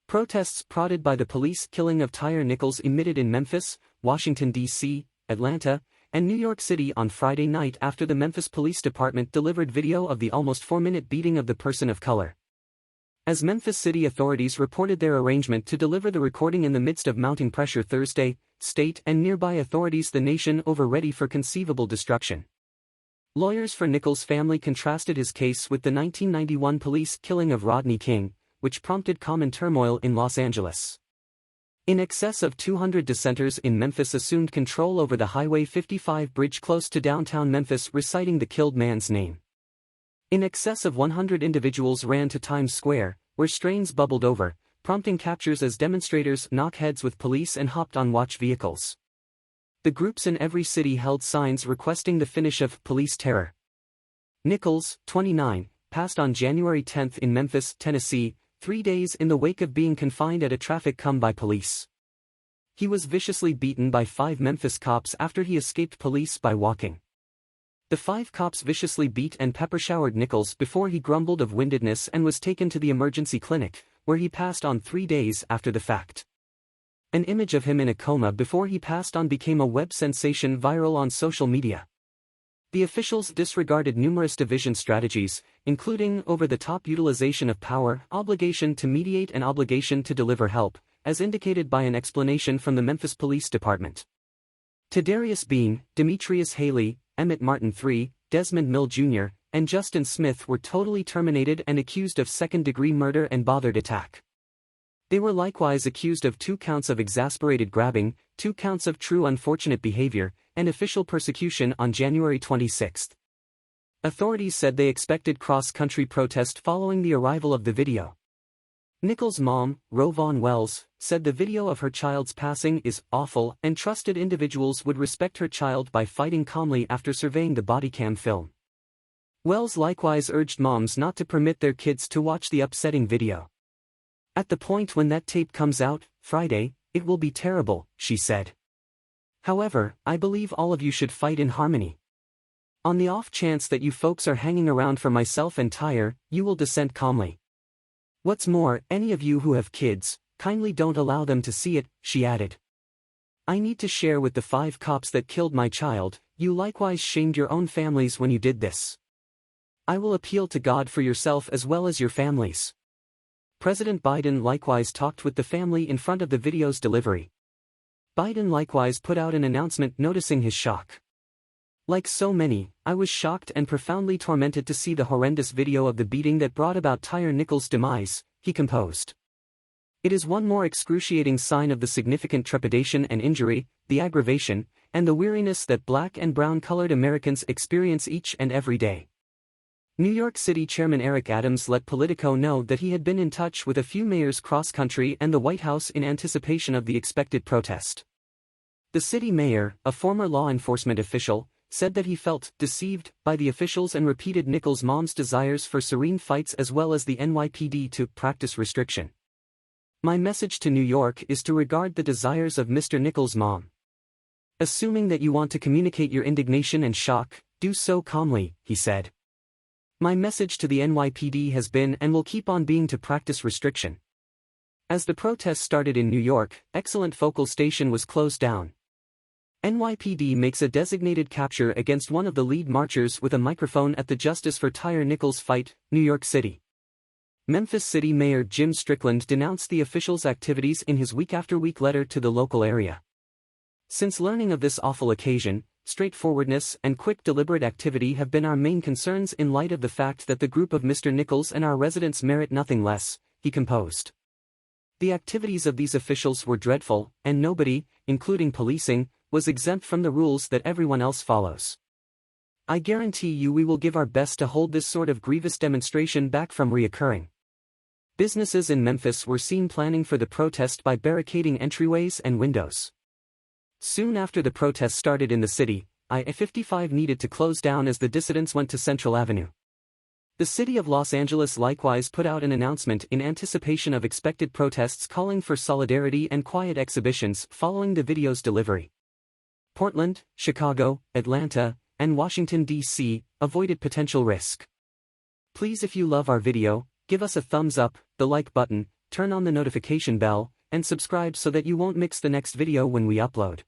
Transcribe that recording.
Protests prodded by the police killing of Tyre Nichols emitted in Memphis, Washington, D.C., Atlanta, and New York City on Friday night after the Memphis Police Department delivered video of the almost 4-minute beating of the person of color. As Memphis city authorities reported their arrangement to deliver the recording in the midst of mounting pressure Thursday, state and nearby authorities the nation over ready for conceivable destruction. Lawyers for Nichols' family contrasted his case with the 1991 police killing of Rodney King, which prompted common turmoil in Los Angeles. In excess of 200 dissenters in Memphis assumed control over the Highway 55 bridge close to downtown Memphis, reciting the killed man's name. In excess of 100 individuals ran to Times Square, where strains bubbled over, prompting captures as demonstrators knocked heads with police and hopped on watch vehicles. The groups in every city held signs requesting the finish of police terror. Nichols, 29, passed on January 10 in Memphis, Tennessee, 3 days in the wake of being confined at a traffic come by police. He was viciously beaten by 5 Memphis cops after he escaped police by walking. The 5 cops viciously beat and pepper-showered Nichols before he grumbled of windedness and was taken to the emergency clinic, where he passed on 3 days after the fact. An image of him in a coma before he passed on became a web sensation viral on social media. The officials disregarded numerous division strategies, including over-the-top utilization of power, obligation to mediate and obligation to deliver help, as indicated by an explanation from the Memphis Police Department. Tadarius Bean, Demetrius Haley, Emmett Martin III, Desmond Mill Jr., and Justin Smith were totally terminated and accused of second-degree murder and bothered attack. They were likewise accused of 2 counts of exasperated grabbing, 2 counts of true unfortunate behavior, and official persecution on January 26. Authorities said they expected cross-country protest following the arrival of the video. Nichols' mom, Rovon Wells, said the video of her child's passing is awful and trusted individuals would respect her child by fighting calmly after surveying the bodycam film. Wells likewise urged moms not to permit their kids to watch the upsetting video. At the point when that tape comes out, Friday, it will be terrible, she said. However, I believe all of you should fight in harmony. On the off chance that you folks are hanging around for myself and Tyre, you will dissent calmly. What's more, any of you who have kids, kindly don't allow them to see it, she added. I need to share with the 5 cops that killed my child, you likewise shamed your own families when you did this. I will appeal to God for yourself as well as your families. President Biden likewise talked with the family in front of the video's delivery. Biden likewise put out an announcement noticing his shock. Like so many, I was shocked and profoundly tormented to see the horrendous video of the beating that brought about Tyre Nichols' demise, he composed. It is one more excruciating sign of the significant trepidation and injury, the aggravation, and the weariness that black and brown-colored Americans experience each and every day. New York City Chairman Eric Adams let Politico know that he had been in touch with a few mayors cross-country and the White House in anticipation of the expected protest. The city mayor, a former law enforcement official, said that he felt deceived by the officials and repeated Nichols' mom's desires for serene fights as well as the NYPD to practice restriction. My message to New York is to regard the desires of Mr. Nichols' mom. Assuming that you want to communicate your indignation and shock, do so calmly, he said. My message to the NYPD has been and will keep on being to practice restriction. As the protests started in New York, Excellent Focal Station was closed down. NYPD makes a designated capture against one of the lead marchers with a microphone at the Justice for Tyre Nichols fight, New York City. Memphis City Mayor Jim Strickland denounced the officials' activities in his week-after-week letter to the local area. Since learning of this awful occasion, straightforwardness and quick deliberate activity have been our main concerns in light of the fact that the group of Mr. Nichols and our residents merit nothing less, he composed. The activities of these officials were dreadful, and nobody, including policing, was exempt from the rules that everyone else follows. I guarantee you we will give our best to hold this sort of grievous demonstration back from reoccurring. Businesses in Memphis were seen planning for the protest by barricading entryways and windows. Soon after the protest started in the city, I-55 needed to close down as the dissidents went to Central Avenue. The city of Los Angeles likewise put out an announcement in anticipation of expected protests calling for solidarity and quiet exhibitions following the video's delivery. Portland, Chicago, Atlanta, and Washington, D.C. avoided potential risk. Please, if you love our video, give us a thumbs up, the like button, turn on the notification bell, and subscribe so that you won't miss the next video when we upload.